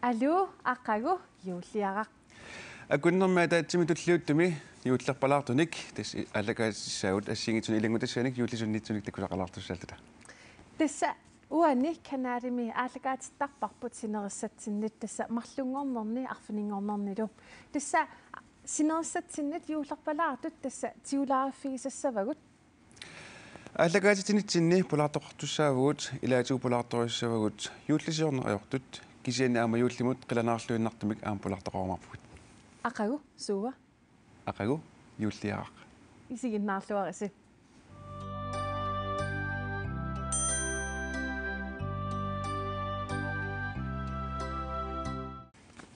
Алло, аққагу юулиарaq. Акуннэрмаа таатсими туллиуттуми юуллерпалаартуник тас аллакаассаагут ассигитсуни илангутассааник юуллисуннитсуник таккусақалаартуссаалтата. Тасса уани канаарими ааллакаатиттарпарпут синериссатсиннит тасса марлунгорнерни арфинингорнернилу. Тасса синериссатсиннит юуллерпалаартут тасса тиулааффигисассавагут. Аллакаатитинитсинни пулаартоқартуссаавгут илаатигу пулаарториссавагут юуллисиорнериортут кисиани аама юуллимут қиланаарluinnartumik аам пулаартоқармарпут. Ақагу суува. Ақагу юуллиарақ. Исигиннаарлуариси.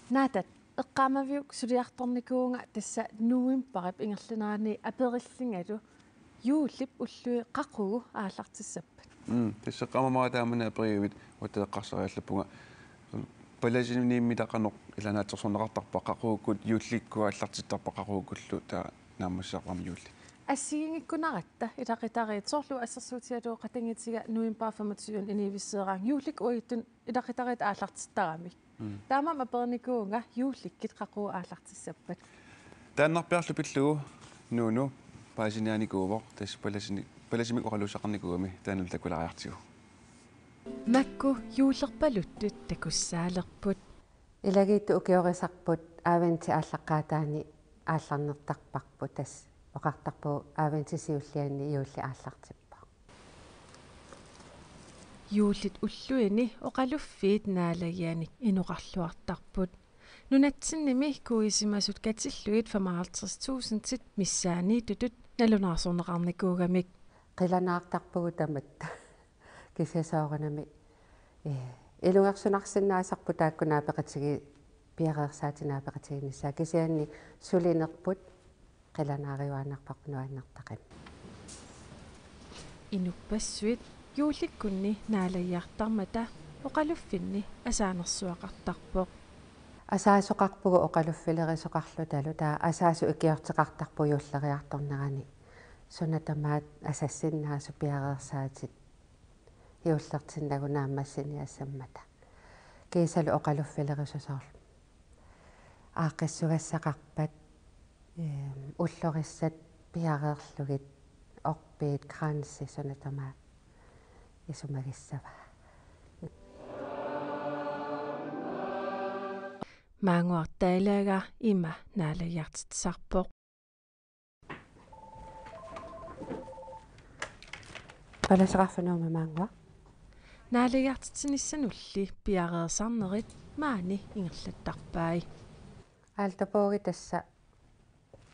Наатат эққаамавиук сулиарторникуунга тасса нуимпарап ингерлинерани апериллингалу юуллип уллуи қаққугу ааллартиссаппат. Тассеққамамаа таамана апериувит уаттеққарсариаллаппунга паласинимми тақанеқ иланаатерсорнеқартарпа қаққууккут юулликкуа аллартиттарпа қаққууккуллу таа наамассаақарми юулли. Ассигингиккунарата илақитариит соорлу ассерсуутиалуу қатангитига нуимпаа 25 инивиссеераа юуллик уиттун илақитариит ааллартиттарами. Таамам аперникуунга юулликкит қаққуу ааллартиссаппат. Тааннарпиарлу пиллугу нууну паасинианикуувоқ тас паласимик оралусақарникуами таанул таккулариартигу. Макку юулерпалуттут такуссаалерпут илагиитту укиорисарпут ааванти ааллаққаатаани аалларнертарпарпут тас оқартарпу ааванти сиуллианни юулли ааллартиппа юуллит уллуини оқалуффиит наалагианик инуқарлуартарпут нунатсинними куисимасут катиллуит 55,000 тит миссаани тутут налунаарсорнеқарникуугамик қиланаартарпугу таматта кисасоорнами илунгерсунарсиннаасарпу тааккунаапеқатиги пиареерсаатинаапеқатигинисsaa кисианни сулинерпут қиланаариуааннарпарпунуаннартақим инуппассуит юуликкунни наалагиартармата оқалуффинни асаанерсуақартарпоқ асаасоқарпугу оқалуффилерисоқарлу талу таа асаасу икиортеқартарпу юуллериарторнерани сунатамаат асассиннаасу пиареерсаатит юуллертиннагунааммассиниассаммата кисалу оқалуффилерисусоорлу ааққиссугассақарпат уллориссат пиареерлугит орпиит кранси сунатамаа исумагиссава маангуартаалаага има наалагиартитсарпоқ паласеқарфануума маангуа наалагиартитсинissанулли пиареерсарнерит маани ингерлаттарпаи аалтапооги тасса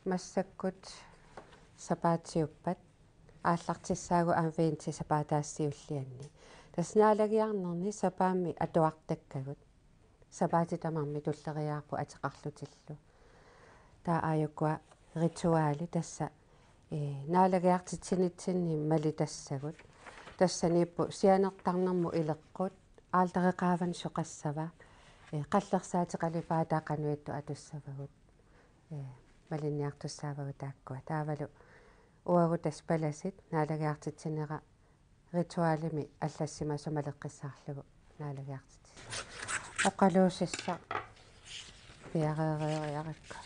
массаккут сапаатиуппат ааллартиссаагу аавиинти сапаатаассиуллианни таснаалагиарнерни сапаами атуартаккагут сапаатитамарми туллериаарпу атеқарлутиллу таа ааюккуа ритуаали тасса наалагиартитсинитсинни мали тассагут тассаниппу сианертарнэрму илеққут аалтареқааван соқассава қаллерсаатеқалипаатаақануитту атуссавагут малинниартуссаавагу тааккуа таавалу уагу таспаласит наалагиартитсинера ритуалими аллассимасу малеққиссаарлугу наалагиартит оқалуусисса пиареериаракка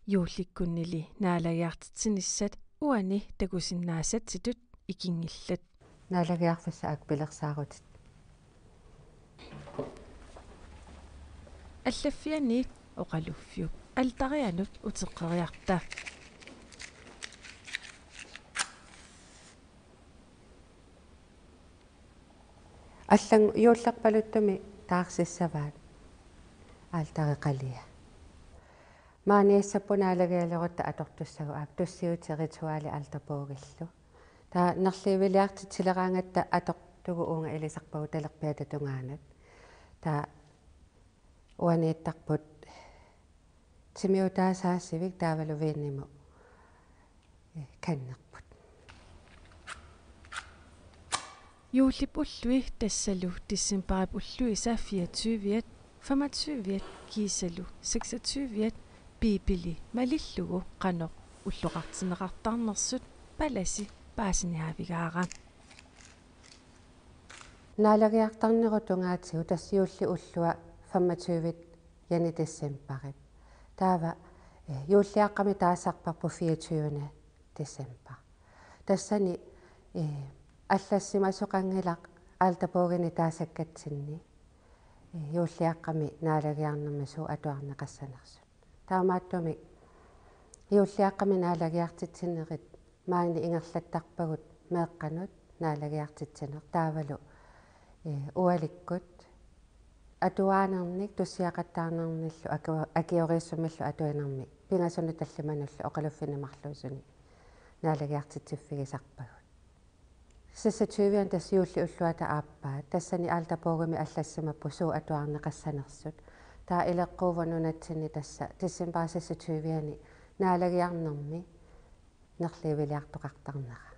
юулликкуннили наалагиартитсиниссат уани такусиннаассатситут икингиллат наалагиарфасса ак пилерсаарутит аллаффиани оқалуффиуп алтарианут утеққериарта аллан юуллерпалуттуми таарсиссаваат аалтареқалия maaниассаппунаалагиалерутта атортуссагу аап туссиути ритуали алтапуугиллу таа нерливилиартитсилераангатта атортугу уунга илисарпагу талерпиата тунгаанат таа уанииттарпут тимиутаасаассивик таавалувиинниму каннерпут юуллип уллуи тассалу тиссимпарап уллуиса 24-виат 25-виат кисалу 26-виат пипили малиллугу қано уллоқартинеқартарнерсут паласи паасиниавигаара наалагиартарнеру тунгаатигу тассиулли уллуа 25 jani december. Taava juuliaqqami taasarparpu 24 december. Tassani аллассимасоқангилақ аалтапоогини таасаккатсинни юуллиаққами наалагиарнэрмасу атуарнеқассанерсут таамааттуми юуллиаққами наалагиартитсинерит маани ингерлаттарпагут меэққанут наалагиартитсинер таавалу уаликкут атуаанерник туссиақаттаарнерниллу акиориссумиллу атуинерми пингасуни таллимануллу оқалуффинамарлуусуни наалагиартитсиффигисарпагут сисатювиан тас юулли уллуата ааппаа тассани аалтапоогами аллассимаппу суу атуарнеқассанерсут таа илеққууванунатсини тасса тиссимпаа сисатювиани наалагиарнерми нерливилиартоқартарнера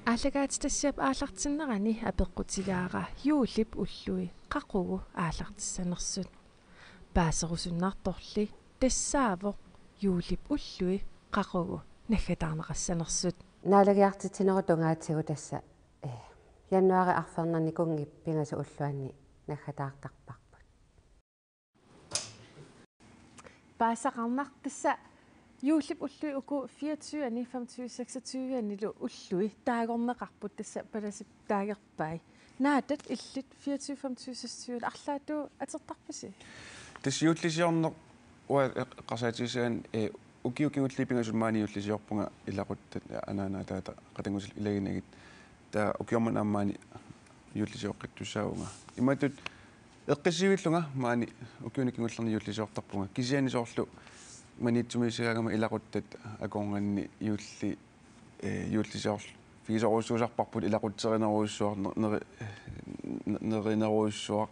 аллагаат тассиап аалартиннерани апеққутигаара юулип уллуи қақугу аалартиссанерсут паасерусуннарторли тассаавоқ юулип уллуи қақугу наггатаарнеқассанерсут наалагиартитсинеру тунгаатсигу тасса януари арфернерни кунгип пингасу уллуанни наггатаартарпарпут паасақарнар тасса юулип уллуи уку 24 ани 25 26 анилу уллуи таагорнеқарпут тасса паласип таагерпай наатат иллит 24 25 26 арлаату атертарпаси тас юуллисиорнер уа қасаатисаан укиукингуллипингасумаани юуллисиорпунга илақуттат анаана таата қатангусил илагинагит таа укиорман аммаани юуллисиоққиттуссаагунга иматут эққиссивиллунга маани укиуникингуллерни юуллисиортарпунга кисианисоорлу манитсумисиаагама илақуттат акоорнганни юулли юуллисиорл фигисоруссуусарпарпут илақутсеринеруйссуар неринеруйссуар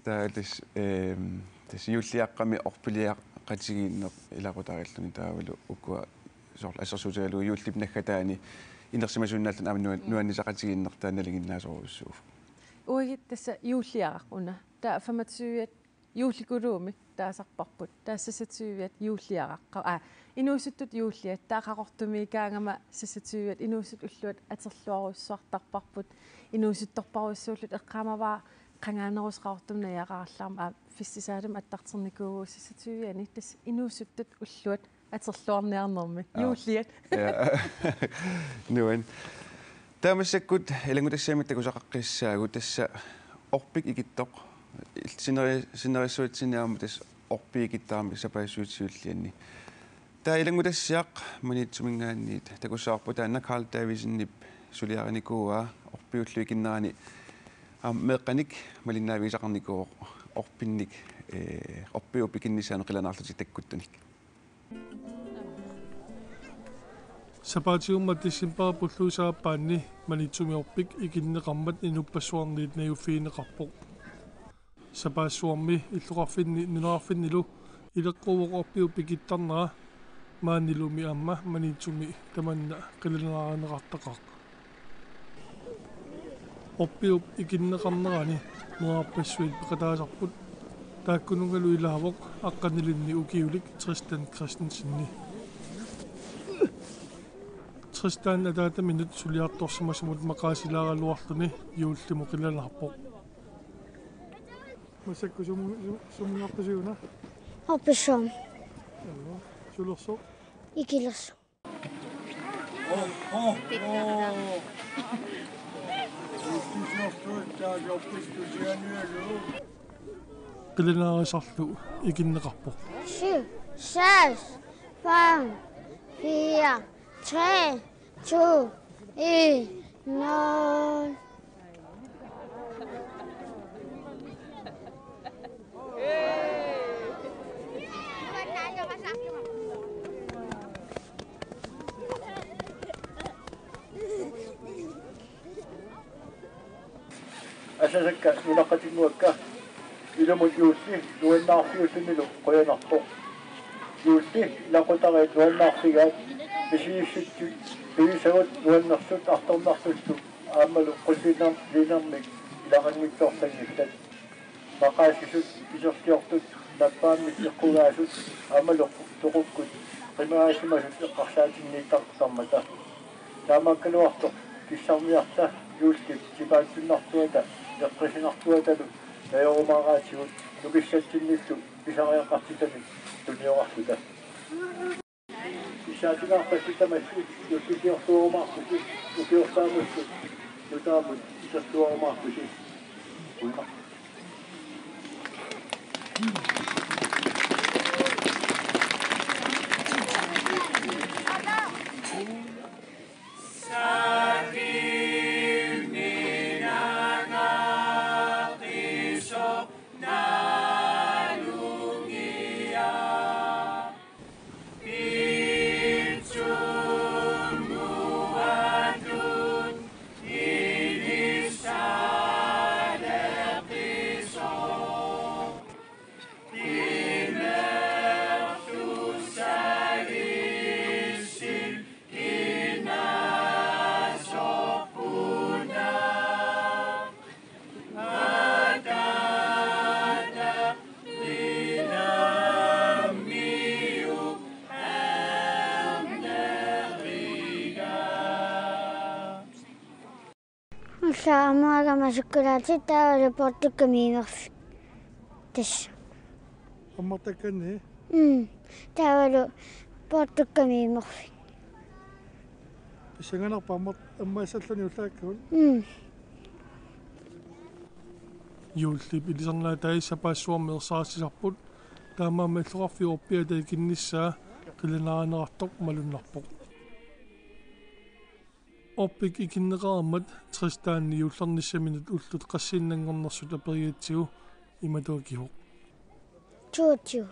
таатис тас юуллиаққами орпилиақ qatigiinneq ilaqutaarilluni taavalu ukkua sorla assersuutalu yuullip naggatаани инерсимасууннааллан аама нуаннисақатигииннер таанналигиннаасоруссууф уигит тасса юуллиарaq уна таа 25-ят юулликулууми таасарпарпут таассасатсуивиат юуллиарaqqa инуусуттут юуллиат таақақортумикаангама сассатсуивиат инуусут уллуат атерлуаруссуартарпарпут инуусутторпаруссууллут эққаамаваа qangaanерусqaortumna yaqaarlaarma фиссисаалам аттартерникуу сисатуиани тас инуусуттут уллуат атерлуарниарнерми юуллиат нуан тамассаккут илангутассаамит такусақаққиссаагу тасса орпик икиттоқ синериссуутсиниарма тас орпик икиттаарми сапассуутсиуллианни таа илангутассаақ манитсумингаанниит такуссаарпу таанна Карл Дависеннип сулиариникууа орпиуллу икиннерани меэққаник малиннаависақарникуу орпинник орпиу пикиннисаано қиланаарлути таккуттуник сапаатиумма тиссимпаа пуллуусааппаанни манитсумиорпик икиннеқармат инуппассуарниит наюффиинеқарпоқ сапаассуарми иллуқарфинни нунеқарфиннилу илеққувоқ орпиу пикиттарнера мааннилуми аама манитсуми таманна қиланаарнеқартақақ оппиуп икиннеқарнерани нуарпассуит пеқатаасарпут тааккунунгалу илаавоқ аққанилинни укиулик Тристан Кристенсенни Тристан атаата минут сулиарторсимасумут мақаасилааралуарлуни юуллиму қилалаарпоқ масакку сумунгартасиуна оппишом сулерсо икилерсо qilinaarissarlu ikinneqarpoq 7 6 5 4 3 2 1 0 асасакка нунаққатингуакка иламут юусси нуаннаарфиуссимилу қоянарпоқ юусси лақутариат нуаннаарфигаат мисиисситту пивисагут нуаннэрсут арторнарсутту аамалу қуллинар линермик илақангитсоорлангиллат мақаасисут исертиортут наппаамми иққугаасут аамалу тоқуккут қимаасимасут эққарсаатиннииттартармата таамаккалуарто киссармиарта юусти сипаатсиннартуата эққисинартуаталу Najorumaaqaatigut nukissatsinnissu pisariaqartitami tunniorartuta. Issaatigaarpassitamassi yukkisiortuorumaartusi ukiortaamussu nutaamut isartuorumaartusi. Ulma. Saamaga masukulaati taawale portukkamiimerfik tassa. аммартаккани Taawale portukkamiimerfik. исанганарпа аммаасаллани уллааккун юуллип илисарнаа таиссапаассуармеерсаарсисарпут таамаама иллуарфиорпиа таикинниссаа қиланааринеқартоқ малуннарпоқ оппик икиннеқарамат тристаанни юуллерниссаминут уллут қассииннангорнерсут апериатсигу иматуакиоқ Чуучу.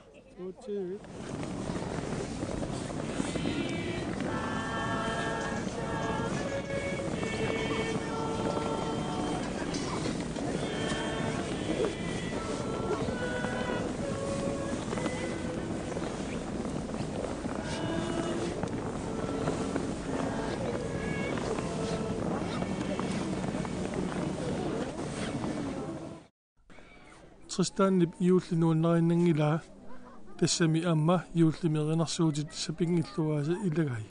тристааннип юуллинууннариннангилаа тассами амма юуллимеринарсуутит сапингиллуааса илагай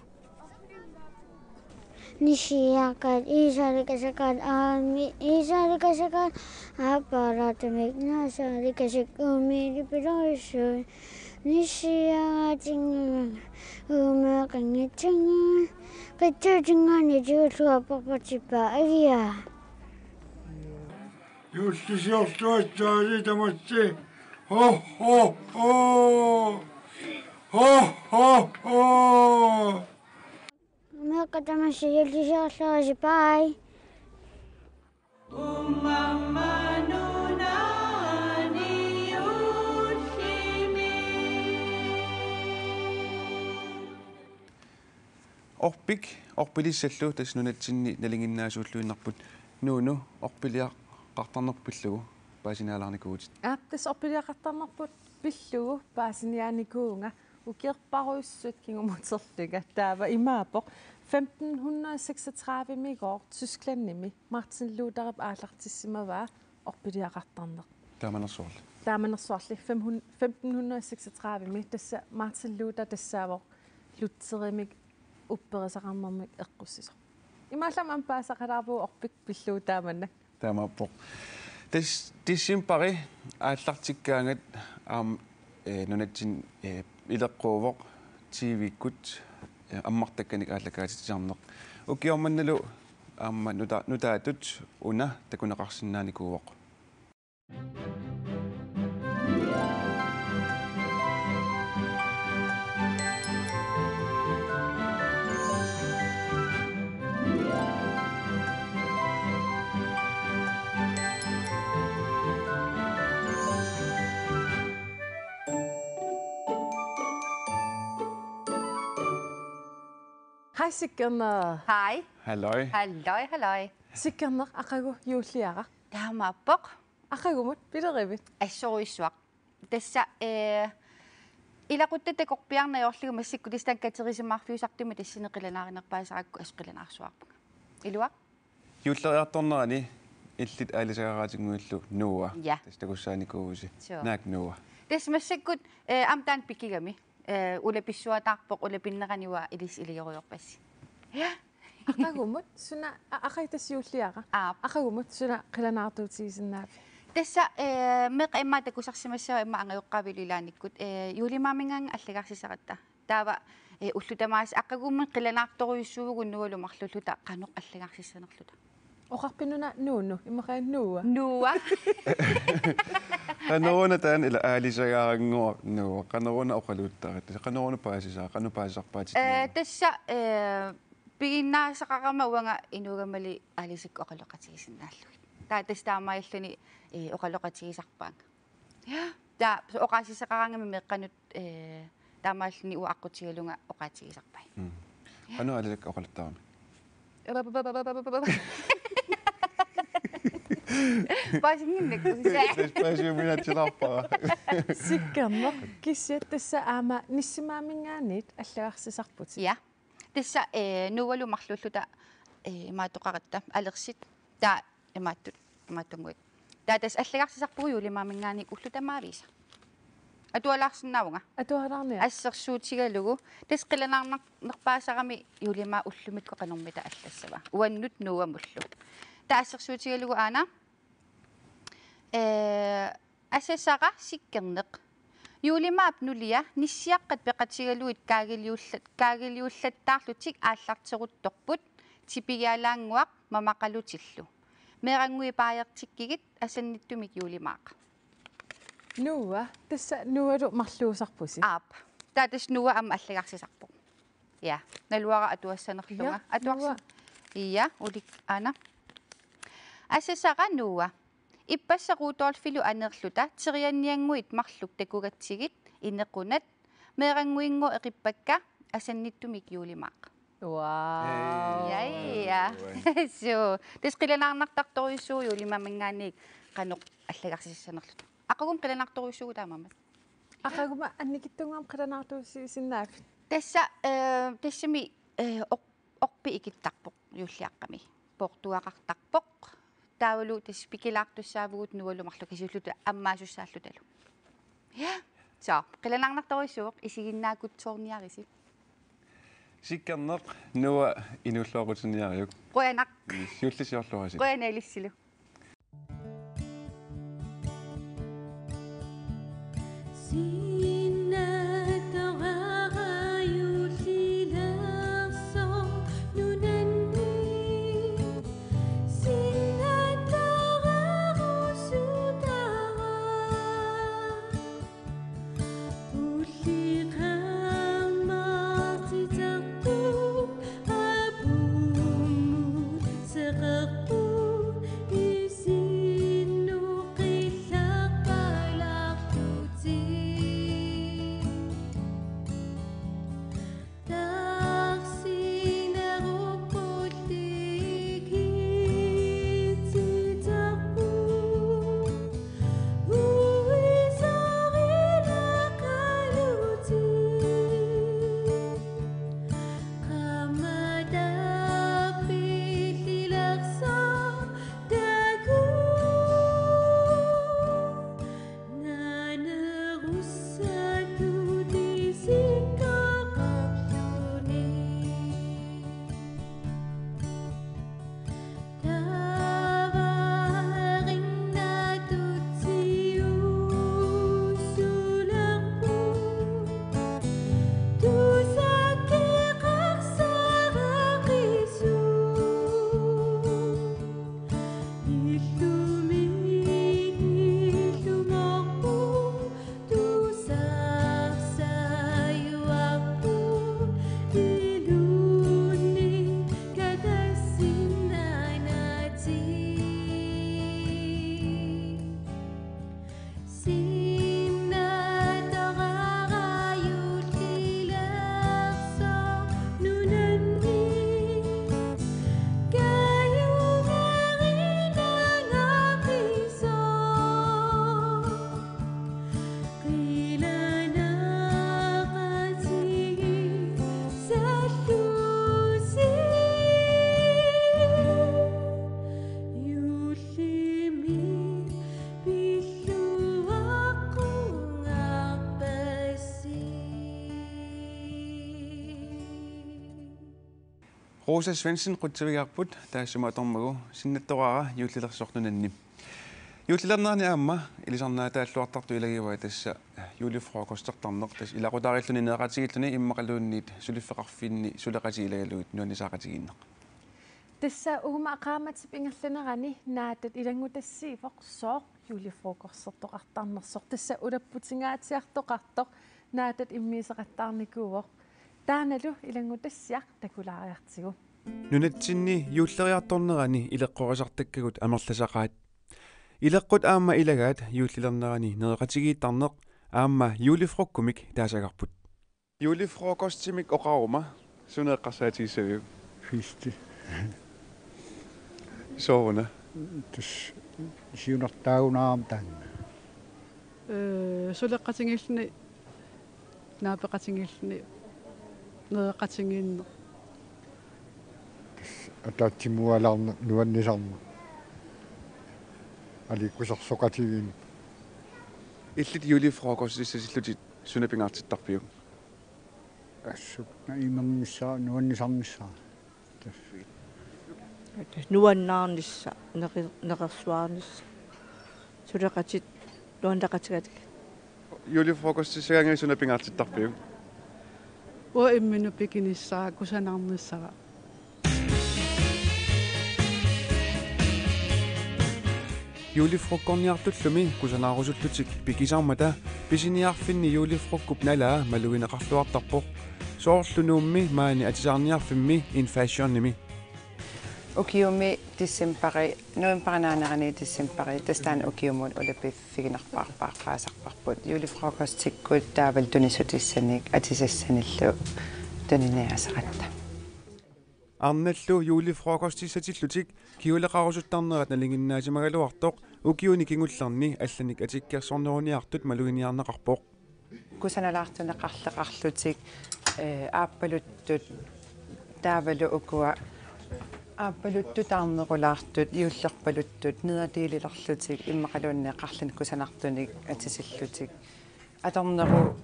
Nishiakat isarikasakat aami isarikasakat aparatumik nasarikasik umilipiloisu nishiakatingan umakangitingan kachatingan ijuusuapapatipa agia. Jussisiortuattaali tamassi ho ho ho ho ho ho. Umakatamassi yulisiortuasi pai. Orpik orpilissallu tasnunatsinni nalinginnaasuulluinnarput nuunu orpiliaq qartarnerpillugu paasinaalаарnikuutit Aaptas orpiliaqartarnerput pillugu paasiniaanikuunga ukierparuissut kingumuterliga taava imaapoq 1536 migoor Tysklandnimi Martin Luther aallartissimavaa orpiliaqartarneq taamanersuarli 1536 mi tassa Martin Luther tassaavoq lutserimik upperisaqarnermik eqqussisor imaallam paasaqalaarpuu orpik pilluu taamannak taamappoq tissim pari aallartikkaangat nunatsin ileqquuvoq tiivikkut ammartakkanik aallakaatitiarneq ukiormannalu aamma nutaatut una takuneqarsinnaanikuuvoq Hej Sikkerner. Hej. Halløj. Halløj. Sikkerner aqagu yuulliaqa. Taamappoq. Aqagumut pilerivit. Assurissuaq. Tassa ilaquttatekorpiarnayorlugu massakku tistankkaterisimmarfiusartumi tassineqilanaarinerpaasaqakku asqilanaarsuarpuga. Ilua? Juulleriartornerani illit aalisaqaraatinguillu nuua. Tastakussaanikuusi. Naak nuua. Tass massakkut amtaan pikkigami. Ulapissuataarpoq ulapinneraniwa ilis ilioriorpassi. Ja. Aqagumut suna aqaitas yuulliaqa. Aqagumut suna qilanaartuutiisinnaap. tässä meqa imma takusarsimassava imma angayuqqavililaanikut juulimaamingaanga аллагарсисақатта таава уллутамаас аққагуммин қиланаарторуйуссуугу нуалумарлуллута қаноқ аллагарсиссанерлута Oqarpinuna nuunu imaqaan nuua. нуа Qanaruna taan ila aalisagaarangua nuua qanaruna oqaluuttaarit qanaruna paasisaa qanu paasarpaati tässä пигиннаасақарама уанга инугамали алисик оқалоқатигисиннааллугит таа тастаамаиллуни оқалоқатигисарпаанга та оқаасисақарангами меққанут таамааллуни уаққутигалунга оқаатигисарпай qanu alisik oqaluttaarami пасингиннаккуса паасиуминатсиларпара Sikkerner kissiat tassa aama nissimaamingaanit allagarсисарпути. Ja. Tässä nuvalumарлуллута маатоқаратта алерсит таа имааттунгуит. Таа тас аллагарсисарпугу юлимаамингаани уллутамаависа. Атуалаарсинаавнга. Atuhararnia. Ассерсуутигалугу тас қиланаарнерпаасарами юлимаа уллумикку қанормита аллассава. Уаннут нуамуллу. Таа ассерсуутигалугу аана асасара сиккернеқ юлимаап нулия ниссиаққат пеқатигалуит каагилиуллаттаарлутик ааллартерутторпут типигаалаангуақ мамақалутиллу мерангуи пааяртиккигит асанниттумик юлимаақа Nuua tassa nualu marluusarpusi. аап таатас нуа ам аллагарсисарпо я налуара атуассанерлунга атуарса ия улик ана асасара нуа иппассақуутоорлфилу анерлута терианниангуит марлук такугатсигит инеқунат мерангуингу эқиппакка асанниттумик юлимаақ Wow. я so тас қиланаарнартарторюссуу юлимамингаанник қаноқ аллагарсиссанерлута ақагум қиланаарторюссуу таамамат Aqaguma annikittungaam qilanaartuusisinnaak. tässä тассами орпи икиттарпоқ юллиаққами портуақартарпоқ таавалу тас пикилаартуссаавгут нуалумарлу кисуллута аммаасуссааллуталу я so қиланаарнарторюссууқ исигиннаакутсоорниариси sikkerneq nuua inullooqutiniariuk қуянақ юллисиорлуаси қуяналиссилу Rosa Svendsen qutsavigaarput taassumatormagu sinnattoraara yuullilersornunanni Juutlilernarni aamma ilisarnaa taalluartartu ilagiwa tassa julifrokostartarneq tas ilaqutaarilluni neeqatigilluni immaqaluunniit suliffeqarfinni suleqatiilagaluut nuannisaaqatiginneq. Tassa uguma aqaamatip ingerlanerani naatat ilangutassiifoq sooq julifrokorsertoqartarnersoq tassa ulapputingaatiartoqartoq naatat immiiseqattaarnikuuvoq taanalu ilangutassiaq takulaariartigu. Nunatsinni juulleriartornerani ileqqorisartakkagut amerlasaqaat Ileqqut aamma ilagaat juullilernarani neeqatigiittarneq aamma julifrokkumik taasagarput. Julifrokostimik oqaruma suneeqqarsaatigissaviu. Fisti. Soona. Tus siunartaagunaam tanga. Suleqqatingillni naapeqatingillni neeqatingiinne. Ataatsimualarna nuannisarna. Alikusarsoqatigin. Illit julifrokostissassillutit sunapingaartittarpiu. Assuk naimernissaa nuannisarnissaa. Nuannaarnissa neqersuarnissa suleqatit nuandaqatigatik Julifrokostissagaangai sunapingaartittarpiu. Ua imminu pikinissaa kusanarnissara. Julifrokkorniartullumi kusanaarusullutik pikisarmata pisiniarfinni julifrokkup nalaa malugineqarluartarpoq soorlunuummi maani atisaarniarfimmi infationnimi. Ukiumi tissempari novembernaanarani tissempari tastaan ukiumun ulapiffiginerpaarpaarpaasarparput julifrokostikkut taaval tunissutissanik atisassanillu tuniniasaqatta. Arnallu julifrokostissatilutik kiuleqarusuttarnerat nalinginnaasimaгаluartoq ukiuni kingullarni allanik atikkersorneruniartut maluginiarneqarpoq. Kusanalaartuneqarleqarlutik aappaluttut taavalu ukua aappaluttutaarnequlaartut iullerpaluttut neatiililarlutik immaqaluunneqarlin kusanartunik atisillutik atorneru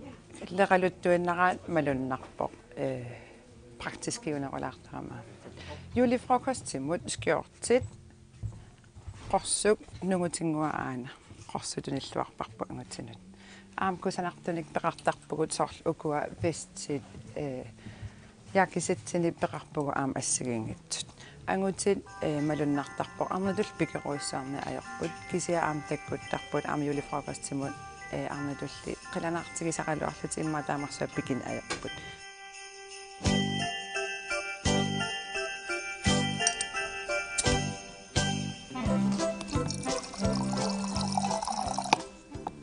leqaluttuinnaraat malunnarpoq praktiskiunerulaartaama julifrokostimut skjortit qorsuk nungutingua aana qorsutunilluarparpu angutsinut aamkusanartunik peqartarpugut sorl ukua vestit yakisitsini peqarpugu aam assagiingittut angutit malunnartarpoq arnatul pikeruissaarni ajorput kisia aam takkuttarput aam julifrokostimut arnatulli qilanaartigisaqaluarlut imma taamarsuа pikin ajorput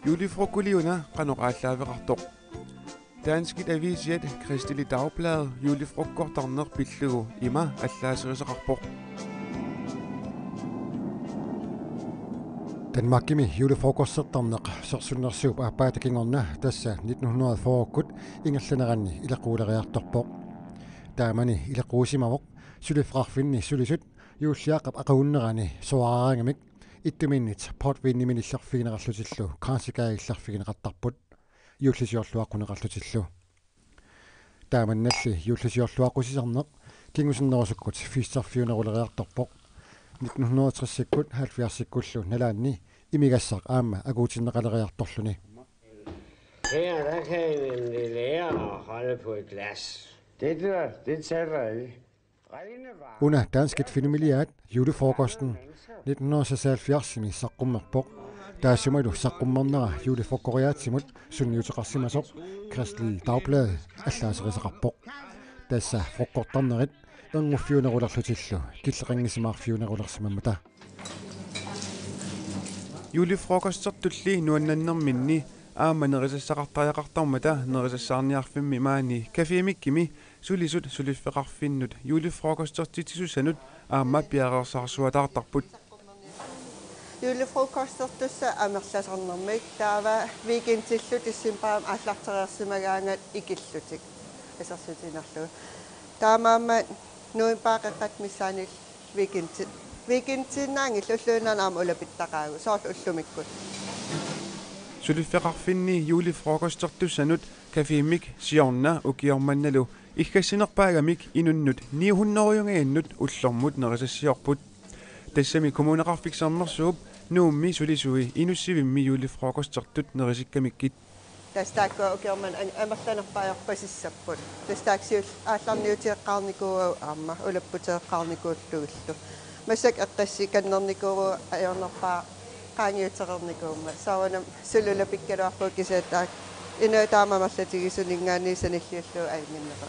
Julifrokkuliuna qanoqaallaavеqartoq. Danskit avisiat Kristelig Dagblad julifrokkortarneq pillugu ima allaaseriseqarpoq. Danmarkimi julifrokossertarneq sersunnersuup aapaatakingerna tassa 1940-kut ingerlaneranni ilequuleriartorpoq. Taamani ilequusimavoq sulifrarfinni sulisut juulliaqap aquunnerani soararangamik ittuminnit portvinniminillerfiginerarlutillu kransikaagillerfigineqartarput juullisiorluaqquneqarlutillu taamannalli juullisiorluaqqusiserneq kingusinnerusukkut fiistarfiuneruleriartorpoq 1960-sikkut 70-sikkullu nalaanni imigassaq aamma akuutinneqaleriartorluni. Her der kan en lære at holde på et glas. Det tæller ikke. Una danskit filmiliaat julefrokosten 1970-mi saqqummerpoq taassumalu saqqummarnera julefrokkoriaatsimut sunniuteqarsimasoq Kristelig Dagblad allaaserisaqarpoq tassa frokkortarnerit ernguffiunerulerlutillu killeqanngisimaarfiunerulersimammata Julifrokossertulli nuannannerminni aamma nerissaqqartariaqartarmata nerissaarniarfimmi maani kafiimikkimi sulisut suliffeqarfinnut julifrokostertitisussanut aamma piareersaarsuataartarput julifrokostertussa amerlasarnermik taava weekendtillut issimpaam аллартериарсимагаангат икиллутик асерсутинерлу таамаама нуипаақеққат миссаанил weekendtinnaangi луллуинанаама улапиттақаагу соорл уллумиккут suliffeqarfinni julifrokostertussanut kafiimik siorna ukiormannalu ikkassinerpaagamik inunnut 900-oriungaannut ullormut nerisassiorput tassami kommuneqarfiksernersuup nuummi sulisui inussivimmi juulifrokostertut nerisikkamikkit тастаакка укерман амерланерпаajorpasissapпут тастааксиул аалларниутиэккаарникуу аама улаппутеэккаарникууллугиллу масак эққасси каннерникуу аёрнерпаа qaangiuteqernikuumma sawanam sululapikkaluarpuut kisaataak inuutaamamallatigisuninngaani sanilliullu ainginneqa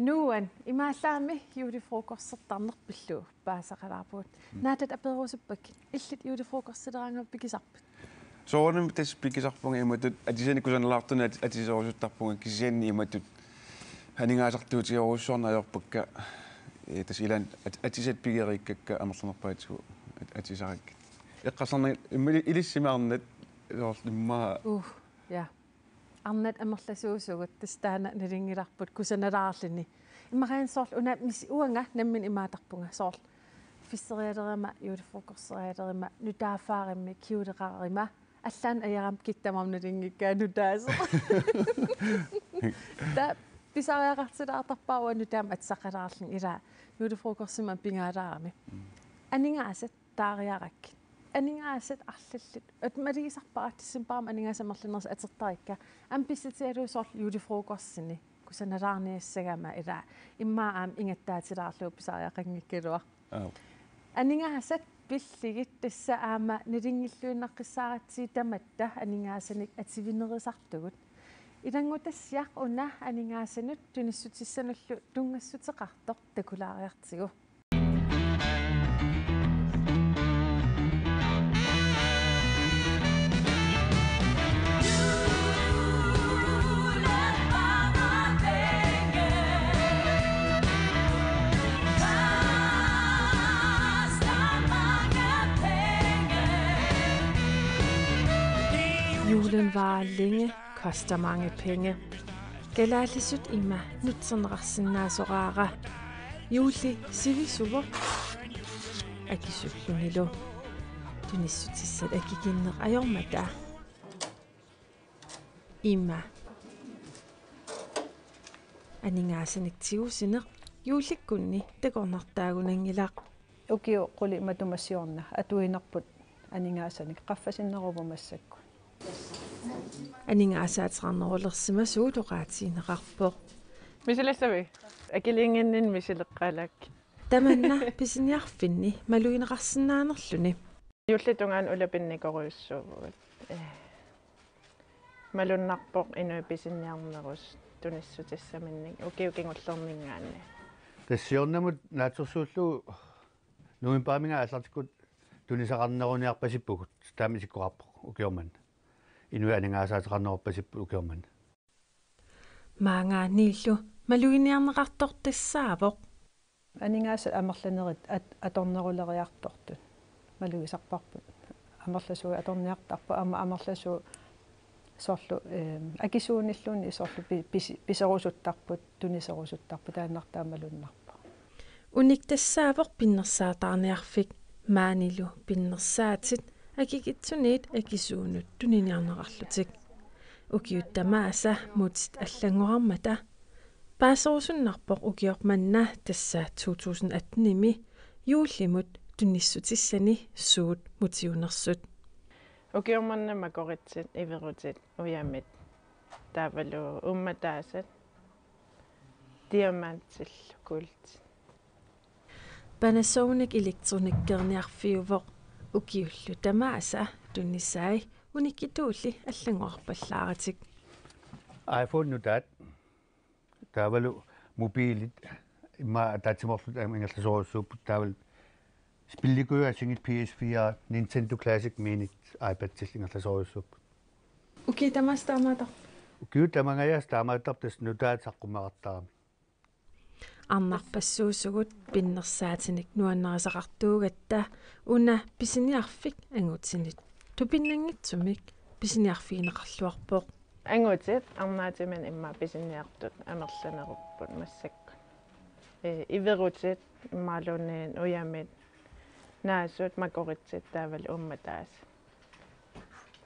nuan imaallaami juulifrokorsertarnerpillu paasaqalaarpuut naatat aperuusuppak illit juulifrokorsileranga pikisarput soornum tas pikisarpunga imatut atisanikusanalartuna atisoorusuttarpunga kisianni imatut haningaasartuutiorussornaajorpakka tas ilan atisat pigeriikkakka amerlunerpaatigu atisarakka eqqasarna ilissimaarnat immaa ja arnat amerlasuusugut tastaana nalingilarput kusanalaarlini immaraan soorl una mis uanga nammin imaatarpunga soorl fisserialerima juulifrokorseraalerima nutaafaarimi kiuleqarima аллаан аярам киттамарналингиккаа нутаасо та писариақартилаартарпауану таама атсақалаарлин ила юлифрокорсиман пингаалаарами анингаасат таариарак анингаасат арлаллут атмалигисарпаратиссим парма анингаасамерлинерс атертарикка ам писсатиалуусоор юлифрокорсини кусаналаарниассагама ила иммаа аам ингаттаатилаарлуу писариақангиккалуа анингаасат билligit тасса аама налингиллуиннаққиссааратсии таматта анингаасаник ативинерисартугут илангутассиақ уна анингаасанут туниссутиссануллу тунгассутеқартоқ такулаариартигу Julen varer længe, koster mange penge. Galallisut ima, nutsenrassinaasoraara. Juli sivisuvo. Akisullunilo. Tunissutissat akikinner ajormata. Ima. Aningaasanik tiusiner. Juulikkunni takornartaagunangilaq. Ukio quli matumassiorna atuinerput aningaasanik qaffasineruvamassakku. Анингаасаатеқарнерулерсима суулоқаатиинеқарпоқ мисилассави акилингиннин мисилеққалак таманна писиниарфинни малуинеқарсинаанерлүни юллитунгаан улапинникоруйуссуугут малуннарпоқ инуи писиниарнерус туниссутиссаминник укиукингуллернингаанни тассиорнамут наатерсууллуу нуимпааминга аллартиккут тунисақарнеруниарпасиппугут таамисиккоқарпоқ укиорман инуи анингаасаатеқарнеруппасиппу укиорман маангааннииллу малуиниарнеқартортассаавоқ анингааса амерланерит аторнерулериартортут малуисарпарпут амерласуи аторниартарпу амерласуу соорлу акисууниллуни соорлу писерусуттарпут тунисерусуттарпу тааннартаамалуннарпа униктассаавоқ пиннерсаатаарниарфик маанилу пиннерсаатит акикитсунит акисуунут туниниарнеқарлутик укиуттамааса мутит аллангоармата паасерусуннарпоқ укиорманна тасса 2018-ими юуллимут туниссутиссани суут мутиунерсут укиорманна макоритсит иверутит уямит таавалу умматаасат диамантсилл култ Panasonic elektronikkerniarfiuvoq ukiullu tamaasa tunnissaai unikituulli аллангуарпаллааратик iPhone nutat taavalu mobilit imma taatsimorlut angallasuorussuupput taaval spillikuya singit PS4 Nintendo Classic Mini iPad tillingerlasuorussuupput uki tamastaamata ukiu tamangayas taamaatartas nutat saqqumaqartarami арнарпассуусугут пиннерсаатиник нуаннерисақартуугатта уна писиниарфик ангутсинит тупиннангитсумик писиниарфиинеқарлуарпоқ ангутит арнаатиман имма писиниартут амерланеруппут массакку иверутит иммаалуунниин уямит наасут макоритсит таавал умматаас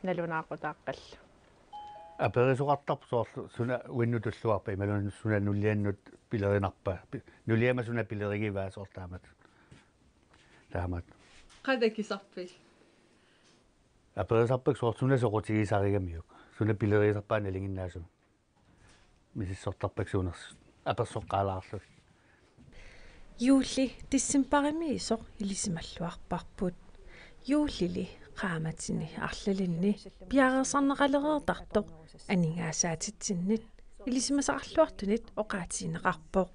налунаақутааққаллу аперисоқартарпу соорлу суна уиннутуллуарпа ималун суна нуллианнут Pilerinarpa. Nuliamasuna pilerigivaasortaamat. Taamat. Qadakisarpil. Aperisarpak soortuna soqutigisarigamiuk. Suna pilerisarpaana linginnaasum. Misissortarpak suuners. Apersoqqaalaarluk. Juuli tissimparimi isoq ilisimalluarparput. Juulili qaamatini arlalinni piarersarneqalereertartoq aningaassaatitsinnit ilisimasaqarluartunit oqaatiineqarpoq.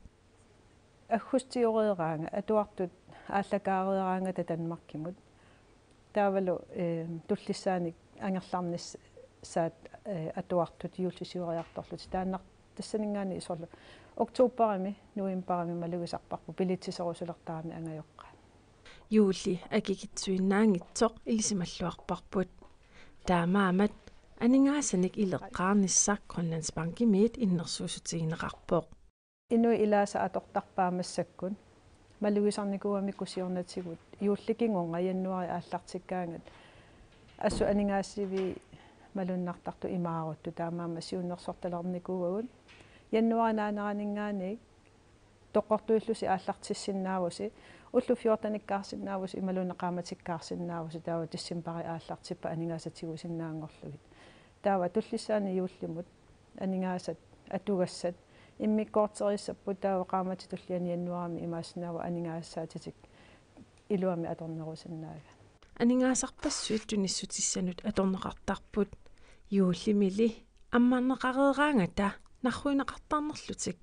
Аггустиореераанга атуартут ааллакаареераанга татанмаркимут таавалу туллиссааник ангерларнис саат атуартут юуллисиуриарторлут тааннар тассанингаани исорлу октооберами ноемберами малугисарпарпу пилитсисорусулертарами ангайоққа Juuli akikitsuinnaangitsoq ilisimalluarparput taamaamат aningaassanik ileqqaarnissaq Grønlandsbankimiit innersuusutigineqarpoq инуи илааса аторторпаамассаккун малугисарникуами кусиорнатигут юулликингон аяннуари ааллартиккаангат ассу анингаасиви малуннартарту имаарутту таамаама сиуннерсорталерникууагун яннуаринаанеранингаани тоққортуиллуси ааллартиссиннаавуси уллу 14-никкаарсиннаавуси ималунеқааматиккаарсиннаавуси таава тиссимпари ааллартиппа анингаасатигусиннаангорлугит таава туллиссаани юуллимут анингаасат атугассат иммиккоортериссаппу таава qaamатитуллиани яннуарами имаассинаава анингаасаатитик илуами аторнерусиннаага aningaasarpassuit tunissutissанут аторнеқартарпут юуллимили аммаарнеқареераангата нарруинеқартаарнерлутик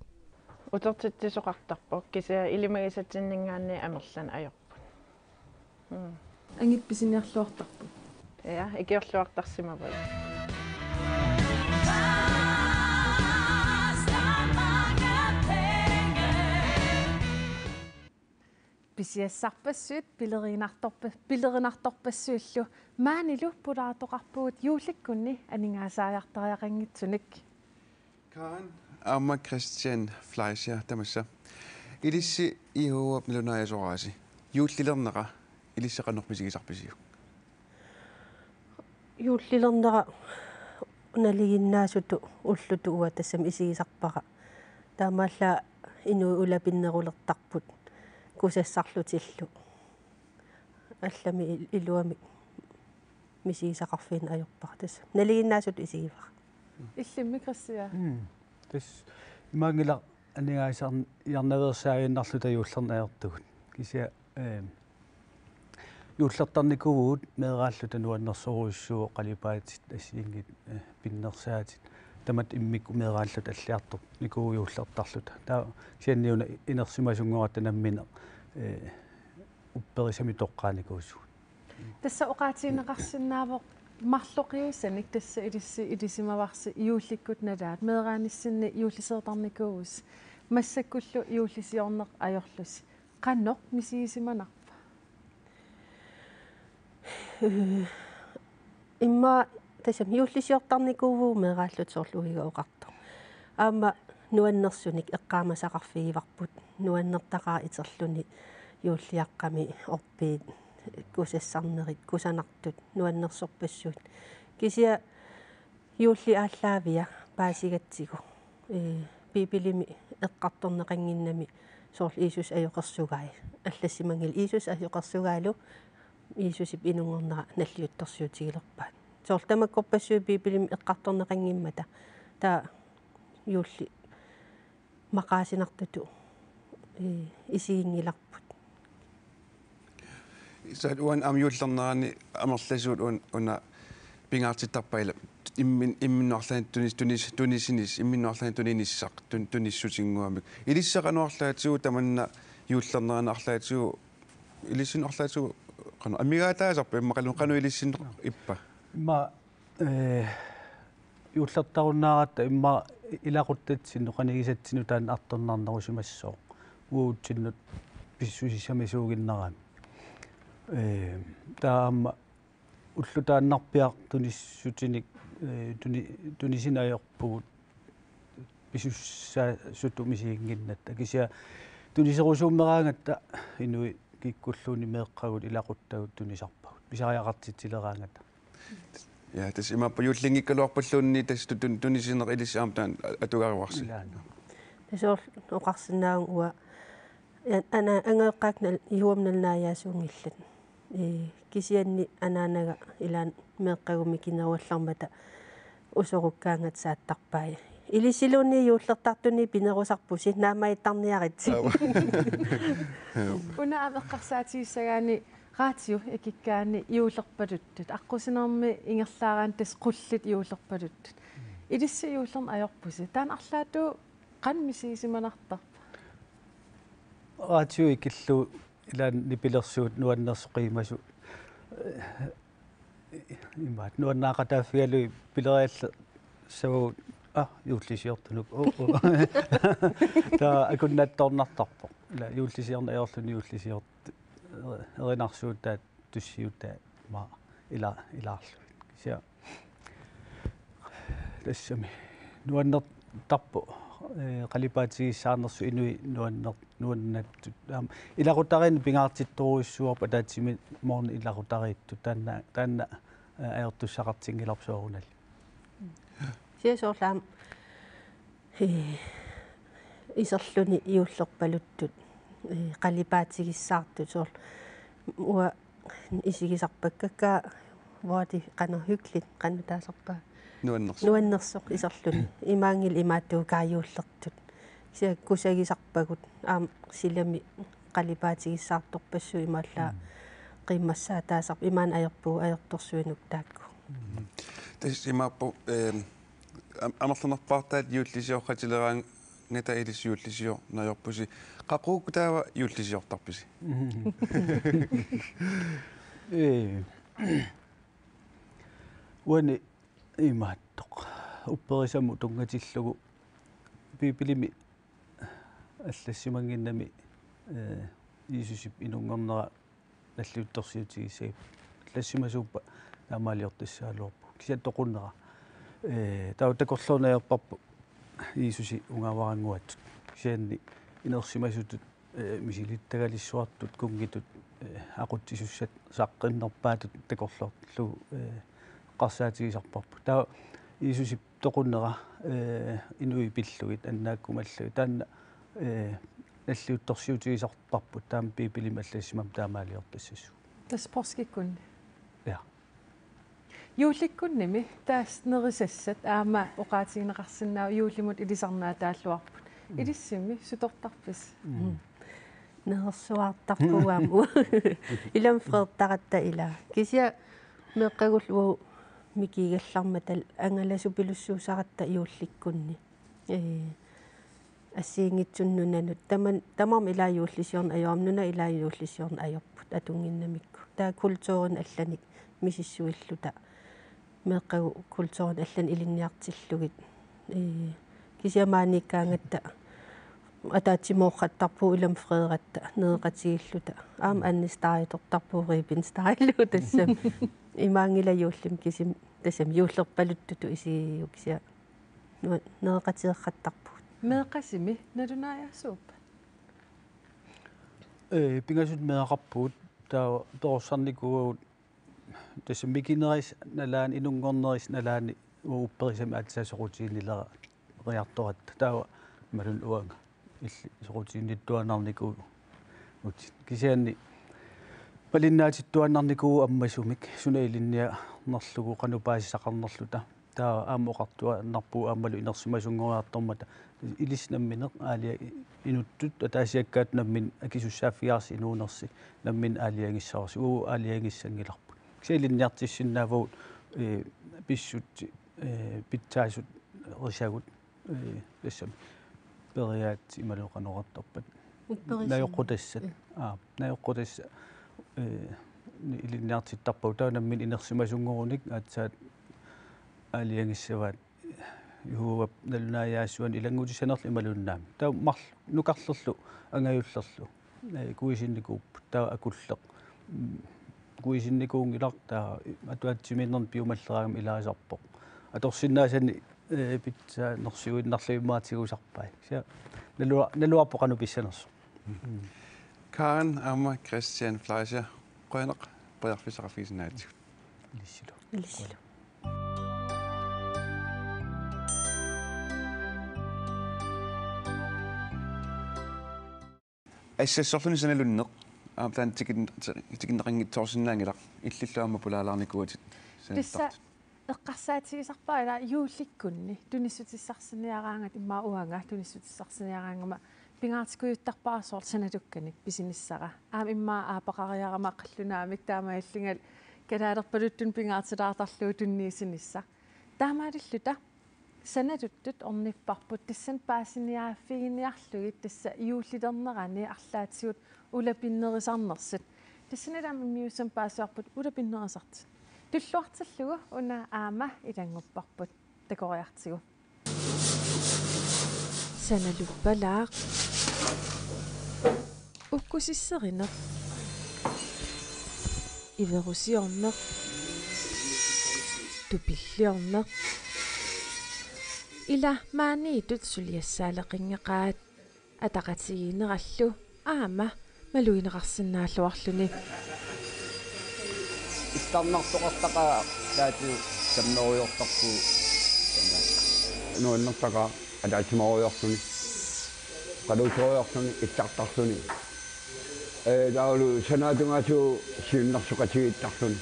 утертиттисоқартарпок кисаа илимагисатсиннингаанни амерлан аёрпут ангипписиниарлуартарпут я икиорлуартарсимавал писиассарпассуут пилеринарторпассууллу маанилу пулаатоқарпуут юуликкунни анингаасаариартариақангитсуник Karen Amma Christian Fleischer tamassa ilissi ihuup milunaajasoraasi juullilernera ilissaqanormisigisarpisiu юуллилернера уналигиннаасуту уллуту уа тассам исигисарпара таамаалла инуи улапиннерулертарпут кусассарлутиллу аллами илуами мисигисақарфин аёрпара тасса налигиннаасуту исигивара иллимми криссиа тас имангила анингаасаар ярнаверсаагиннарлута юуллернаертугут кися юуллертарникуугут меэрааллута нуаннерсоруиссуу қалипаатит ассиингит пиннерсаатит тамат иммик меэрааллута аллиартоқ никуу юуллертарлута таа сианниуна инерсимасунгората наммина упперисами тоққааникуусу тасса оqaatiинеқарсинаавоқ марлоқиусаник тасса илисимаварси иулликкут налаат меэрааниссинни иуллисеэртарникуус массаккуллу иуллисиорнеқ аёрлус қанноқ мисигисиманарпа имма тасам иуллисиортарникуувуу меэрааллут соорлуига оқарто аама нуаннерсуник эққаамасақарфигиварпут нуаннертақаа итерлуни юуллиаққами орпиит кусассарнерит кусанартут нуаннерсорпассуут кисиа юулли ааллаавиа паасигатсигу пипилими эққарторнеқангиннами соорл иисус аёқерсугай аллассимангил иисус аёқерсугаалу иисусип инунгорнера наллиутторсуутигилерпаат соорл тамаккорпассуу пипилими эққарторнеқангиммата таа юулли мақаасинартуту исигингиларпут саат уан амиуллернерани амерласуут уна пингаартиттарпаила имминнарлаан тунисинис имминнарлаан туниниссақ туниссутингуамик илиссақануарлаатигу таманна юуллернеранаарлаатигу илиссинерлаатигу қано амигаатаасарпа иммақалун қану илиссинне иппа имма юуллертаруннаарата имма илақуттатсинну қанигисатсину таан арторнарнерусимассоо уутсиннут писсусисамисуугиннерами таама уллутааннарпиар туниссутиник тунисинаёрпугут писуссаа сутумисигингиннатта кися тунисерусууммераангатта инуи киккуллууни меэққагут илақуттагут тунисарпагут писариақартитсилераангата я тас имаппа юуллингиккалуарпаллуунни тас тунисинер илиссаам таан атугаруарси Tasol oqarsinnaang ua ana angeeqqaakna ihuamnalnaayaasuungillat. Kisianni anaanaga ilaan meeqqagumi kineruallarmata usorukkaangat saattarpaai. Ilisiluni yuullertartuni pinerusarpusi naamaittarniarit. Una aveqqarsaatiissagaani raatio ikikkaani iullerpaluttut аққусинерми ингерлаарaan тас qullit iullerpaluttut. Ilissi iullern ajorpusi. Taan arlaatu qanmisiisimanartarpa. Raatio ikillu ilaan nipilersuut nuannersoqiimasu imaat nuannaaqataafialui pilerialla savu juullisiortunuk ta akunnaattornartarpo ila juullisiarna ajorluni juullisiort erinarsuuttaat tussiuttaa ma ilaarlu sia тассами нуаннертарпу қалипаатигиссаарнерсу инуи нуаннаттут илақутарин пингаартитторуиссуарпа таатсими моорни илақутариитту таанна аёртуссақартингиларсуарунал сиасоорлаам исерлүни иуллерпалуттут қалипаатигиссаарту соор уа исигисарпаккакка воати қана hyggligt қана таасарпаа нуаннерсоқ исерлүни имаангил имааттуу каажууллертут сиа кусагисарпагут аам силами қалипаатигиссаарторпассу имааллаа қиммассаа таасар имаан аерпуу аерторсуинук таакку тас имааппу амерланерпаартаат юуллисиорхатилераан ngata ilisiullisio najorpusi qaqquuk taava yuullisiortarpisi wani imaattoq upperisamu tungatillugu piipilimi аллассимангиннами иисусип инунгорнера наллиутторсиутигисаап аллассимасууппа наамаалиортассаалуарпу кисаттоқуннера таутакорлуунеерпарпу иисуси унгаварангуатсут кисианни инерсимасутут мисилиттагалиссуартут кунгитут ақутсисуссат саққиннерпаатут такорлуарлу қарсаатигисарпарпу таа иисусип тоқуннера инуи пиллугит аннааккумаллуи таанна наллиутторсиутигисартарпут таам пипилим аллассимам таамаалиортассасу тас порскиккун я юуликкунними таас нерисассат аама оqaатигинеқарсинаа юулимут илисарнаа тааллуарпут илиссими сутортарпис нерсуартарпугааму илам фреэртаратта ила кися меққагуллуу микигалларматал ангаласу пилуссуусаратта иулликкунни ассиингитсуннунанут тамам илаа юуллисиорн аёамнуна илаа юуллисиорн аёрпут атунгиннамикку таа культуурин алланик мисиссуиллута меққагу культуурин аллан илинниартиллугит кисиамааниккаангатта атаатимоорхаттарпу илам фреератта неэқатигиллута аам аннистариторторпуу рибинстариллу тассам имаангила юуллим кисим тассам юуллерпалуттуту исиуксиа неэқатиерхаттарпу меэқасими налунааяасууппа пингасут меэқарпуут таа тоорсарникуут тассам микинерис налаан инунгорнерис налаани уупперисам аатсаасоқутиинилера риарторат таа малун уанга илли соқутиинниттуанарнику ут кисианни палиннаатиттуаннарнику аммасумик сунаилинниа нерлугу канупаасисақарнерлута таа аамоқартуа нарпу аамалу инерсимасунгориартормата илиснамминеқ аалиа инуттут атаасиаккаат наммин акисуссааффиаарси инуунерси наммин аалиангиссаарси аалиангиссангиларпу кисаилинниартиссиннаавут писсут питсаасут рисагут тассам периаат ималоқанеқартарпат наёққутассат наёққутасса илинниартиттарпау таанаммин инерсимасунгоруник аатсаат аалиангиссаваат юуап налунаяасуан илангутисанерли ималуннаами таа марл нукарлерлу ангаюллерлу куисинникууп таа акуллеқ куисинникуунгилар таа атуатсиминнерн пиумаллераагам илаасарпоқ аторсиннаасани питса нерсиуиннарлуимаатигусарпай ся налуарпоқану писсанерсо Karen Amma Christian Fleischer qønaq qiyarfisaqafiisinaatиг илиссилу ассассорлуни саналуннеқ таан тикиннеқангитсоорсинаангилақ иллиллуамма пулаалаарникуатит тисса эққарсаатигисарпаа ила юулликкунни туниссутиссарсиниараангат иммаа уанга туниссутиссарсиниараангама пингаартикуйуттарпаарсоор саналукканик писиниссара иммаа аапақариарама қаллунаамик таамааллингал калаалерпалуттун пингаартилаартарлуу тунниисинисса таамаалиллута саналуттут орниппарпут тассан паасиниааффигиниарлугит тасса юуллилернерани арлаатсиут улапиннерисарнерсат тассанилаама миусам паасуарпут улапиннерисарт туллуартиллугу уна аама илангуппарпут такориартигу саналуппалаақ уккусиссеринер иверусиорнер тупиллиорнер ила маанитут сулиассаалеқингеқаат атақатигинераллу аама малуинеқарсинааллуарлуни иттарнартоқартақа таати саммеруйортарпу нуаннертақа атаатимаруйортуни қалууторуйортуни иттартарлуни таалу санаатунгаасу сиуннарсуқатигиттарлуни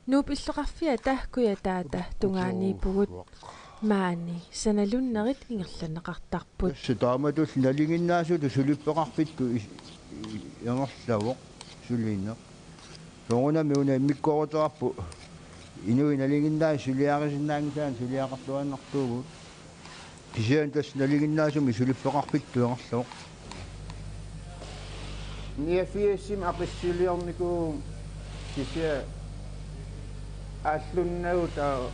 нуп иллоқарфиата куятаата тунгаанипугут маани саналуннерит ингерланеқартарпут ситааматул налингиннаасуту сулиппеқарпитку янгерлавоқ сулиинне сонгунами уна иммиккооторарпу инуи налингиннаа сулиаарисиннаангисаан сулиақарлуаннартуугу кисиан тас налингиннаасуми сулиппеқарпитту янгерлавоқ ниафиассим ақиссулиорнику кисиа аллуннаута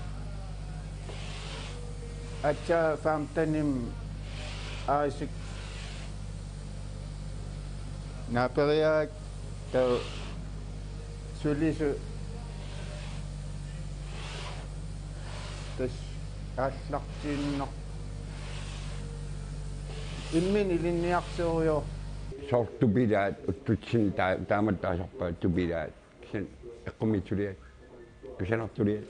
ача фамтаним аасик напериак та сулису тас аллартииннер иммини линниарсерио сортупилаат уттутсин тааматтаасарпаа тупилаат кисен эққумитсулиат кисанартулиат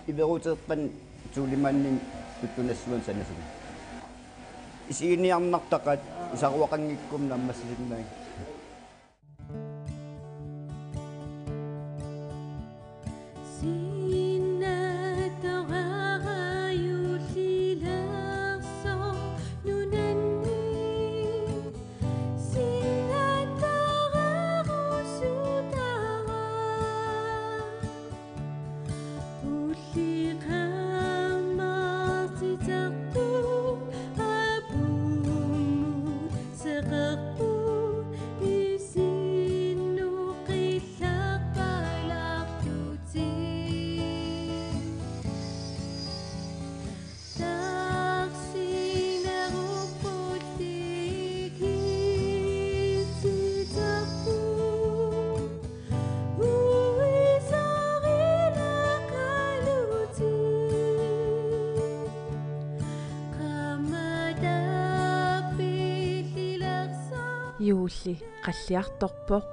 иверутерпан тулиманнин туттунассуан санасун исиинниарнартақат исаруақангиккум наммассисиннаи юулли қаллиарторпоқ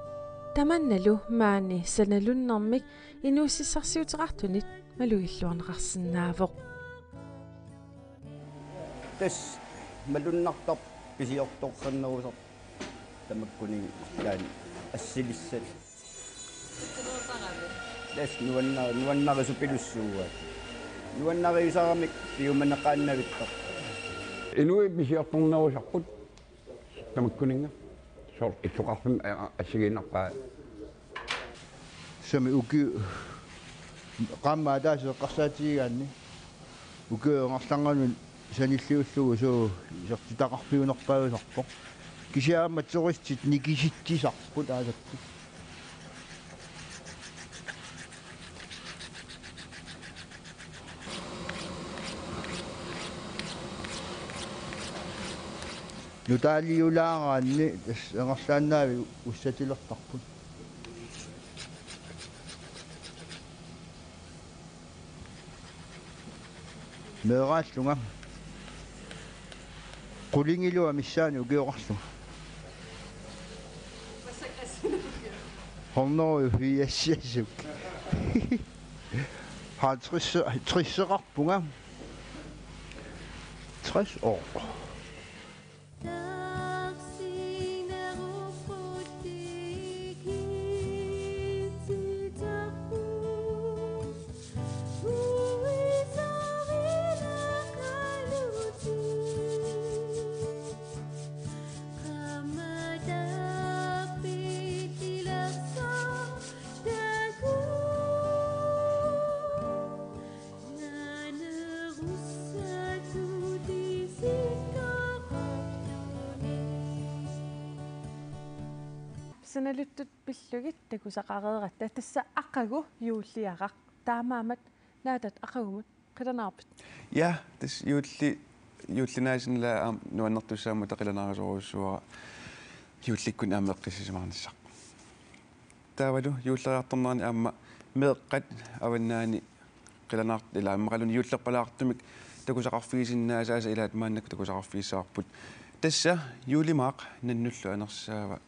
таманналу маани саналуннэрмик инуussissarsiuteqartunit малуиллуарнеқарсинаавоқ тас малуннартар писиорторқаннерусар тамаккуни таан ассилиссат тас нуаннарису пилуссууаат нуаннариусарамик пиуманеқааннавиттар инуи писиорторнерусарпут тамаккунинга сор итсоқарфим ассигинарпаа сами уки qammaa eqqarsaatigigaanni ukiuangarlanganun sanilliullugu suu isertitaqarpiunerpaagusorpo kisiaammat turistit nikisittisarput aasattu nutaaliulaaraanni angerlaannaavi ussatilertarput meeraallunga qulingilua missaani ukiuqarlu horneru fiassiassuk har trisseqarpunga 60 år Sanaluttut pillugit takusaqareerat tassa aqagu yuulliaraq taamaamat naatat aqagumut qilanarpit. Ja, das juullinaisen la nuannertussaammu taqilanaarisuuruussuara juullikkun aameqqisisimаарnissaq. Taavalu juulleriartornerni aamma meeqqat avannaani qilanaart ila ammaqaluni juullerpalaartumik takusaqarfiisinnaasааса ilaat maannak takusaqarfiissaarput. Tassa juulimaaq nannullu anersaava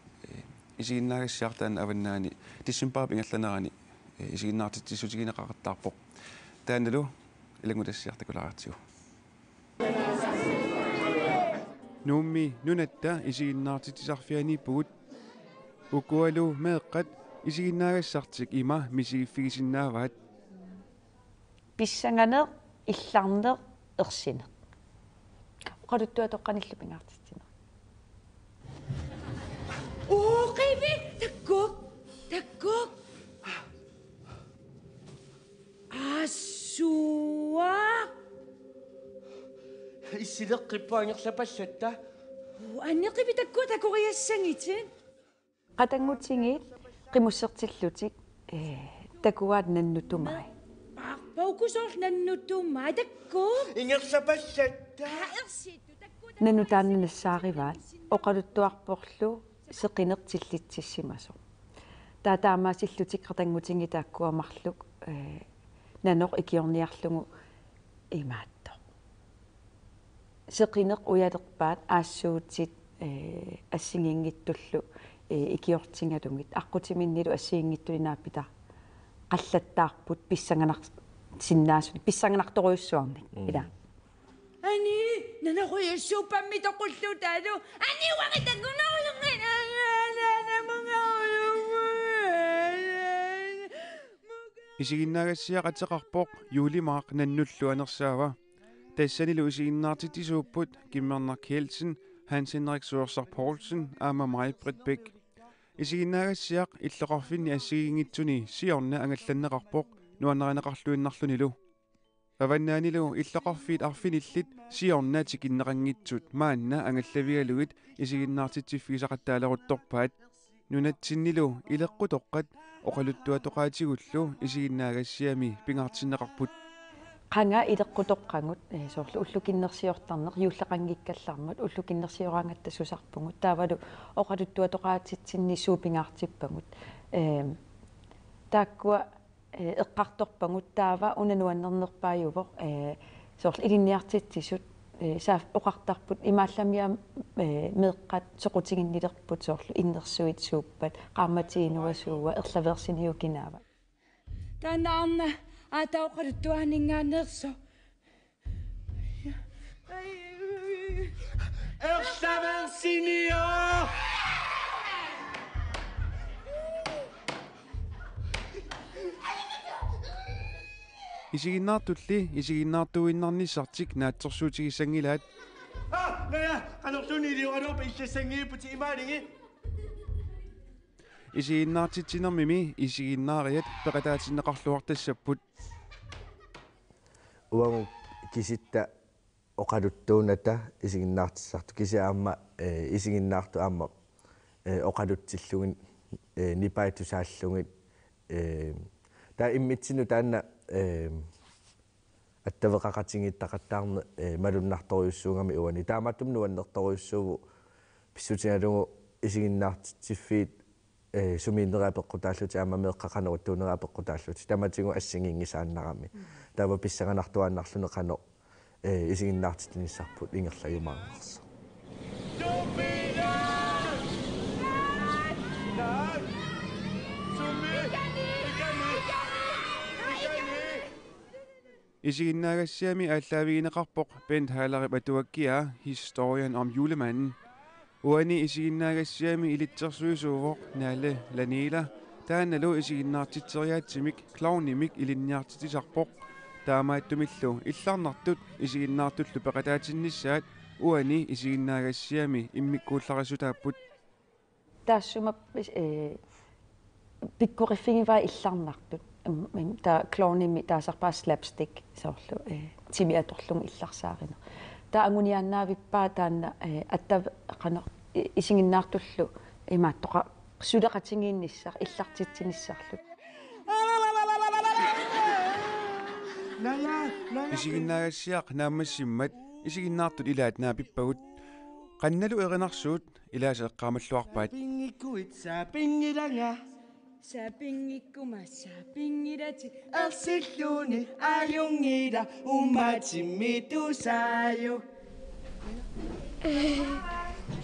isiginnaagissiartaan avannaani tissumpaap ingallanerani isiginnaartitsisuutigineqaqartaarpoq. Taanalu ilangutassiartakulaartigu. Nuummi nunatta isiginnaartitisarfiani pugut ukualu meeqqat isiginnaagassartik ima misigiffigisinnaavaat pissanganeq illarneq ersineq qaluttua toqqanillupingaartitsina qibi takkuk assua issileqqippaangerlapallatta anneqibi takkoriassangitin qatangutigiit qimussertillutik takuaat nannuttumai paukusorl nannuttumai takkuk ingerlapallatta ersittu nannutaannanassaarivaat oqaluttuarporlu seqinertillittissimaso taataamaasillutik qatangutigi taakkuamarluk nanoq ikiorniarlugu imaatto seqineq uyalerpaat aassuutit ассигингиттуллу икиортингалунгит аққутиминнилу ассигингиттулинааppita қаллаттаарпут писсанганар синнаасуни писсанганарторуйуссуарник ила ани нанахуйуссуупамми тоқуллутаалу ани уақитакунарлунгина isiginnagassiaqateqarpoq juulimaaq nannullu anersaava tassanilu isiginnaartitisuupput Kimmernak Helsen Hans Henrik Sørsar Poulsen aama Maj-Britt Bæk isiginnagassiaq illeqarfinni assigingitsuni siorna angallanneqarpoq nuanneranneqarluinnarlunilu avannaanilu illeqarfiit arfinillit siorna tikinneqanngitsut maanna angallavigaluit isiginnaartitsiffigisaqattaaleruttorpaat nunatsinnilu ileqqutoqqat oqaluttuatoqaatigullu isiginnaagassiami pingaartinneqarput qanga ileqqutoqqangut soorlu ullukinnersiortarneq yuulleqanngikkallarmat ullukinnersioraangatta susarpungut taavalu oqaluttuatoqaatitsinni suupingaartippangut taakkua eqqartorpangut taava unanuannernerpaayuvoq soorlu ilinniartitsisut saaf oqartarput imaallamia meeqqat soqutiginnilerput soorlu innersuit suuppat qaamatiinuasuua erlaversiniukinaava taanaarna атаоқалуттуаанингааneerso erlaversinio isiginnaartulli isiginnaartuinnarnissartik naatsorsuutigissangilaat naya qanorluniiliuqanuarpa illassangiipputi imaalingi isiginnaartitsinermimi isiginnaariat peqataatinneqarluartassapput uangu kisitta oqaluttuunata isiginnaartissartu kisiaamma isiginnaartu aamma oqalutsillugin nipaitusааллугит та иммитсину таанна аттавеқақатингиттақаттаарне малуннарторюссуугами уани тааматтум нуаннерторюссуугу писсутигалугу isiginnaartitsiffiit сумииннераапеққутааллути аамамеэққақанеруттуунераапеққутааллути таматигу ассигингисааннарами таава писсаганартуааннарлуне қано isiginnaartitiniссарпут ингерлагумаарнерсо isiginnaagassiami aalлаавигинеқарпоқ Bent Halerip atuakkia historien om julemanden uani isiginnaagassiami ilitsersuisuuvoq naalle lanila taanalu isiginnaartitseriaatsimik klovnimik ilinniartitisarpoq taamaattumillu illarnartut isiginnaartullu peqataatinnissaat uani isiginnaagassiami immikkuullarasutaapput taassuma pikkuriffingiva illarnartut ta klovnimi taasarpaa slapstick soorlu timi atorlungu илларсаарина таа ангунианнаавиппаа таанна атта qana исигиннаартуллу имааттоqa сулеqatigiinнissaq иллартитсиниссарлут исигиннаагассиақ наамассиммат исигиннаартут илаат наапиппагут qannalu erinarsuut ilaasa eqqaamаллуарпаат пингиккуит саапингиланга саапингиккума саапингилати арсиллууни аюнгила уматиммитусааю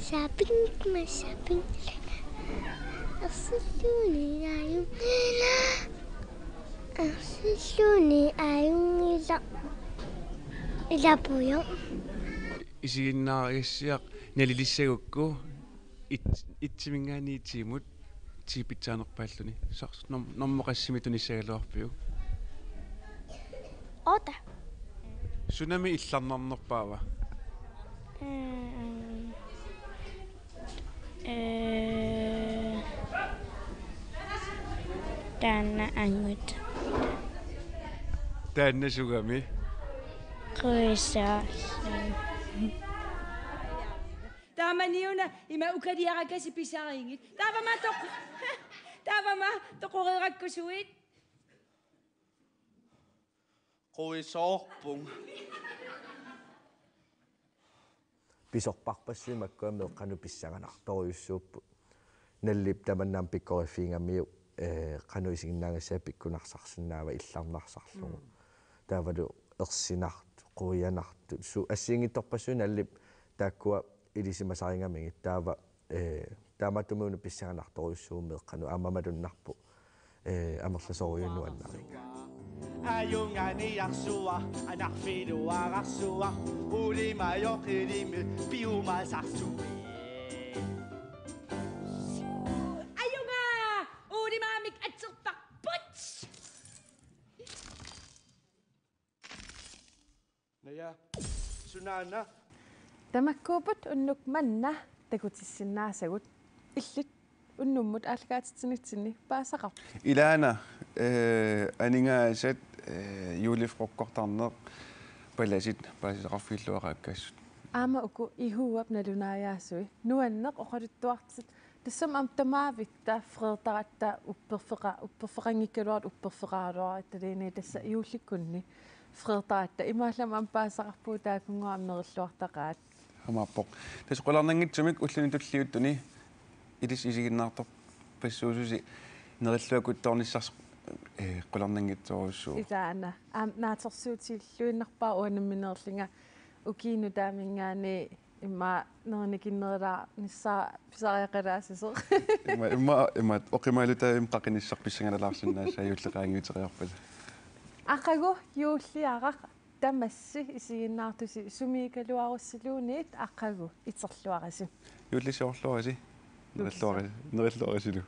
саапингиккума саапингиланга арсиллууни аюнгила арсиллууни аюнгила илапуйо исигиннаагассиақ налилиссагукку итсиминганиитсимут типитсаанерпааллуни сарс нормоқассимитуниссагалуарпиу ота сунами илларнарнерпаава таанна ангут таанна сугами куиса тааманиуна има укалиаракаси писарингит таавама тоқориераккусуит qoisoorpung pisorparpassimakkuam meqqanu pissanganartoriussuuppu nallip tamannaam pikkorifiingamiu qanu isiginnaangassaa pikkunarsarsinnaava illarnarsarlugu taavalu ersinart quianartu su assiingittorpassu nallip taakkua ilisimasaringamingit taava taamatumunu pissanganartoriussuum meqqanu aamamalunnarpu amerlasoriunnuannariga ayunganiarsua anarfiluararsua ulimayoqilimi piumasartui ayunga ulimaamik atserparput naya sunana тамаккуупут уннук манна такутиссиннаасагут иллит уннуммут аалгаатитсинитсинни паасақар илаана анингаасат юулифроққортарнеқ паласит паасисақарфиллуақааккаассут аама уку ихууап налунааяасуи нуаннеқ оқалуттуартит тассам ам тамаавитта фреертаратта упперфеқангиккалуарат упперфеқаалуара талиини тасса иулликкунни фреертаратта имааллам ам паасақарпуу таакунгуам нериллуартақаат хамааппоқ тас қоларнангитсумик уллуни туллиуттуни илис исигиннаартор пассуусуси нериллуакутторниссарс қоларнангитсоруссуу итаана аам наатерсуутиллуиннарпаа уанамминерлинга укиину таамингаани имма нерникиннерилаа ниссаа писариақалаасисеқ имма оқимаалутаавим қақиниссар писсангалалаарсиннааса аюуллеқаангиутериарпала ақагу юуллиарақ тамасси исигиннаартуси сумиикалуаруссилуунит ақагу итерлуараси юуллисоорлуараси нериллуарасилу